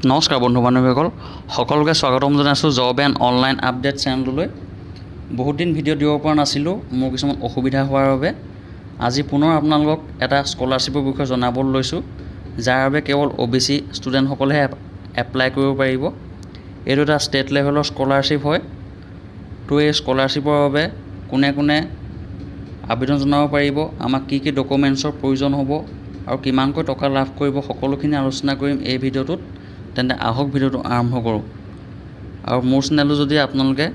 নমস্কাৰ বন্ধু বান্ধৱীসকল সকলোকে স্বাগতম জনাইছোঁ জব এণ্ড অনলাইন আপডেট চেনেললৈ। বহুত দিন ভিডিঅ' দিব পৰা নাছিলোঁ, মোৰ কিছুমান অসুবিধা হোৱাৰ বাবে আজি পুনৰ আপোনালোকক এটা স্কলাৰশ্বিপৰ বিষয়ে জনাবলৈ লৈছোঁ, যাৰ বাবে কেৱল OBC ষ্টুডেণ্টসকলেহে এপ্লাই কৰিব পাৰিব। এইটো এটা ষ্টেট লেভেলৰ স্কলাৰশ্বিপ হয়। তো এই স্কলাৰশ্বিপৰ বাবে কোনে কোনে আবেদন জনাব পাৰিব, আমাক কি কি ডকুমেণ্টছৰ প্ৰয়োজন হ'ব আৰু কিমানকৈ টকা লাভ কৰিব, সকলোখিনি আলোচনা কৰিম এই ভিডিঅ'টোত। তেন্তে আহক ভিডিঅ'টো আৰম্ভ কৰোঁ। আৰু মোৰ চেনেলটো যদি আপোনালোকে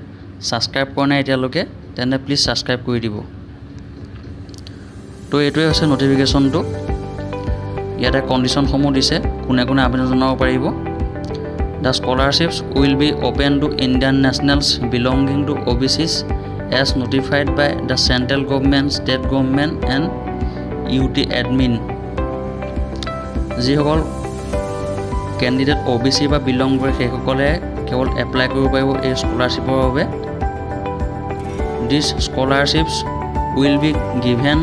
ছাবস্ক্ৰাইব কৰা নাই এতিয়ালৈকে, তেন্তে প্লিজ ছাবস্ক্ৰাইব কৰি দিব। তো এইটোৱে হৈছে ন'টিফিকেশ্যনটো। ইয়াতে কণ্ডিশ্যনসমূহ দিছে, কোনে কোনে আবেদন জনাব পাৰিব। The scholarships will be open to Indian nationals belonging to OBCs as notified by the central government, state government and UT admin। যিসকল কেণ্ডিডেট OBC বা বিলং কৰে সেইসকলে কেৱল এপ্লাই কৰিব পাৰিব এই স্কলাৰশ্বিপৰ বাবে। This scholarships will be given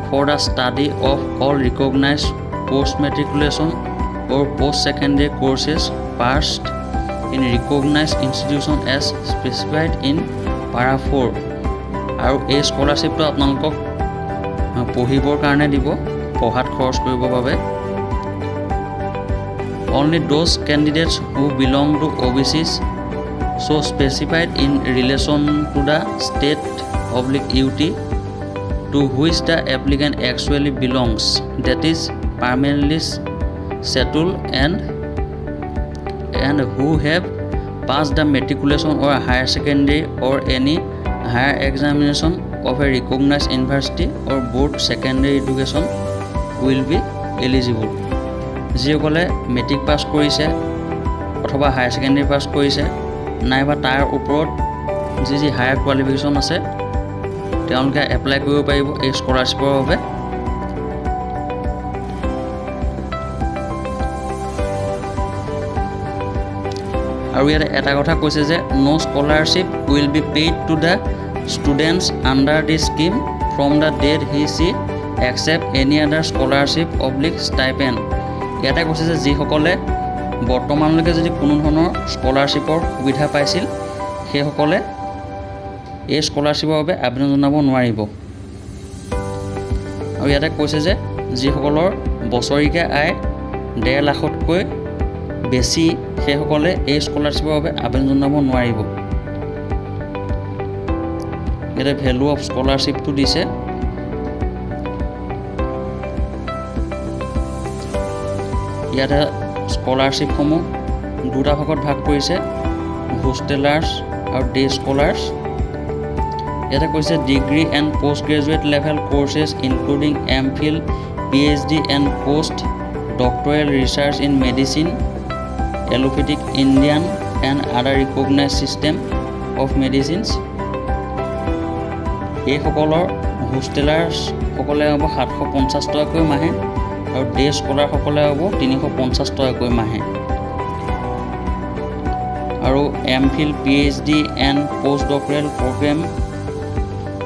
for the study of all recognised post matriculation or post secondary courses pursued in recognised institution as specified in para 4। আৰু এই স্কলাৰশ্বিপটো আপোনালোকক পঢ়িবৰ কাৰণে দিব, পঢ়াত খৰচ কৰিবৰ বাবে। Only those candidates who belong to OBCs so specified in relation to the state/UT to which the applicant actually belongs, that is permanently settled and who have passed the matriculation or higher secondary or any higher examination of a recognized university or board secondary education will be eligible। যিসকলে matric pass কৰিছে অথবা higher secondary pass কৰিছে নাইবা তাৰ ওপৰত যি higher qualification আছে, তেওঁলোকে এপ্লাই কৰিব পাৰিব এই স্কলাৰশ্বিপৰ বাবে। আৰু ইয়াত এটা কথা কৈছে যে no scholarship will be paid to the students under this scheme from the date he she accept any other scholarship/stipend। ইয়াতে কৈছে যে যিসকলে বৰ্তমানলৈকে যদি কোনো ধৰণৰ স্কলাৰশ্বিপৰ সুবিধা পাইছিল, সেইসকলে এই স্কলাৰশ্বিপৰ বাবে আবেদন জনাব নোৱাৰিব। আৰু ইয়াতে কৈছে যে যিসকলৰ বছৰিকীয়া আয় 1.5 লাখতকৈ বেছি, সেইসকলে এই স্কলাৰশ্বিপৰ বাবে আবেদন জনাব নোৱাৰিব। ইয়াতে ভেলু অফ স্কলাৰশ্বিপটো দিছে। ইয়াতে স্কলাৰশ্বিপসমূহ দুটা ভাগত ভাগ কৰিছে, হোষ্টেলাৰ্ছ আৰু ডে স্কলাৰ্ছ। ইয়াতে কৈছে degree and post graduate level কোৰ্চেছ including MPhil, PhD and post doctoral research in medicine, allopathic, Indian and other recognise system of medicines. এইসকলৰ হোষ্টেলাৰ্ছসকলে হ'ব 750 টকাকৈ মাহে আৰু ডে স্কলাৰসকলে হ'ব 350 টকাকৈ মাহে। আৰু MPhil, PhD and post doctoral programme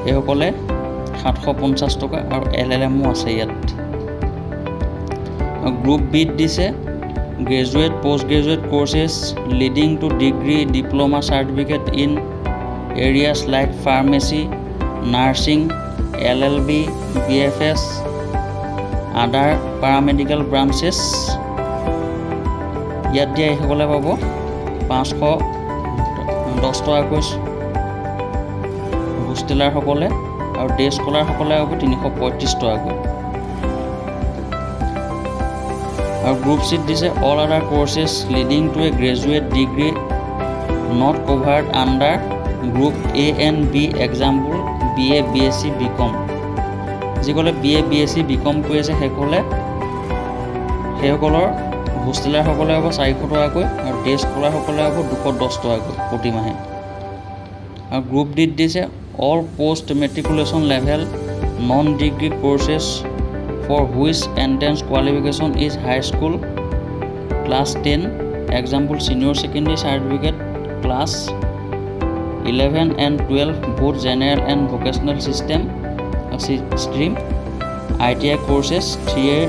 এইসকলে 750 টকা আৰু LLMও আছে ইয়াত। গ্ৰুপ বিত দিছে graduate post graduate কোৰ্চেছ leading to degree diploma certificate in areas like pharmacy, nursing, LLB, BFS, আদাৰ পাৰামেডিকেল ব্ৰাঞ্চেছ। ইয়াত দিয়া এইসকলে পাব 510 টকাকৈ হোষ্টেলাৰসকলে, আৰু ডে স্কলাৰসকলে হ'ব 335 টকাকৈ। আৰু গ্ৰুপ চিত দিছে অল আদাৰ কোৰ্চেছ leading to A graduate degree not covered under group A and B, example BA, BSc, BCom। যিসকলে BA, BSc, BCom কৰি আছে সেইসকলৰ হোষ্টেলাৰসকলে হ'ব 400 টকাকৈ আৰু ডে স্কলাৰসকলে হ'ব 210 টকাকৈ প্ৰতি মাহে। আৰু গ্ৰুপ ডিত দিছে all post matriculation level non degree courses for which entrance qualification is high school class 10, example senior secondary certificate class 11 and 12 both general and vocational system stream, ITI courses, 3-year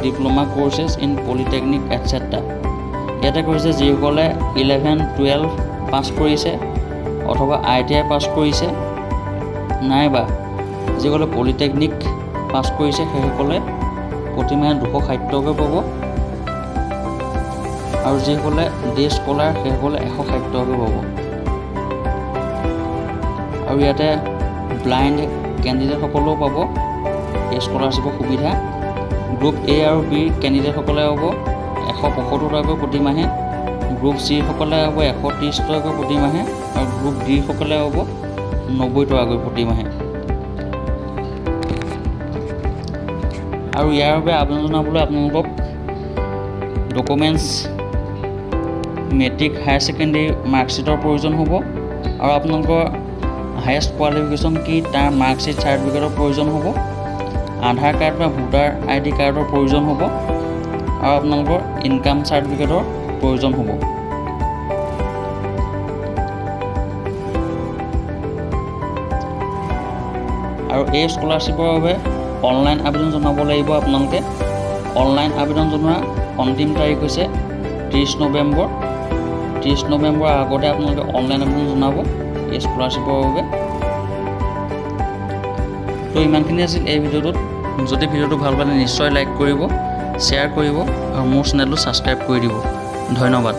diploma courses in polytechnic etc. ইয়াতে কৈছে যিসকলে 11-12 পাছ কৰিছে অথবা ITI পাছ কৰিছে নাইবা যিসকলে polytechnic পাছ কৰিছে সেইসকলে প্ৰতিমাহে 260 টকাকৈ পাব আৰু যিসকলে ডে স্কলাৰ সেইসকলে 160 টকাকৈ পাব। আৰু ইয়াতে ব্লাইণ্ড কেণ্ডিডেটসকলেও পাব এই স্কলাৰশ্বিপৰ সুবিধা। গ্ৰুপ A আৰু B কেণ্ডিডেটসকলে হ'ব 175 টকাকৈ প্ৰতিমাহে, গ্ৰুপ C সকলে হ'ব 130 টকাকৈ প্ৰতিমাহে আৰু গ্ৰুপ D সকলে হ'ব 90 টকাকৈ প্ৰতিমাহে। আৰু ইয়াৰ বাবে আবেদন জনাবলৈ আপোনালোকক ডকুমেণ্টছ মেট্ৰিক হায়াৰ ছেকেণ্ডেৰী মাৰ্কশ্বিটৰ প্ৰয়োজন হ'ব আৰু আপোনালোকৰ হায়েষ্ট কোৱালিফিকেশ্যন কি তাৰ মাৰ্কশ্বিট চাৰ্টিফিকেটৰ প্ৰয়োজন হ'ব, আধাৰ কাৰ্ড বা ভোটাৰ ID কাৰ্ডৰ প্ৰয়োজন হ'ব আৰু আপোনালোকৰ ইনকাম চাৰ্টিফিকেটৰ প্ৰয়োজন হ'ব। আৰু এই স্কলাৰশ্বিপৰ বাবে অনলাইন আবেদন জনাব লাগিব আপোনালোকে। অনলাইন আবেদন জনোৱা অন্তিম তাৰিখ হৈছে 30 নৱেম্বৰ। 30 নৱেম্বৰৰ আগতে আপোনালোকে অনলাইন আবেদন জনাব এই স্কলাৰশ্বিপৰ বাবে। তো ইমানখিনি আছিল এই ভিডিঅ'টোত। যদি ভিডিঅ'টো ভাল পালে নিশ্চয় লাইক কৰিব, শ্বেয়াৰ কৰিব আৰু মোৰ চেনেলটো ছাবস্ক্ৰাইব কৰি দিব। ধন্যবাদ।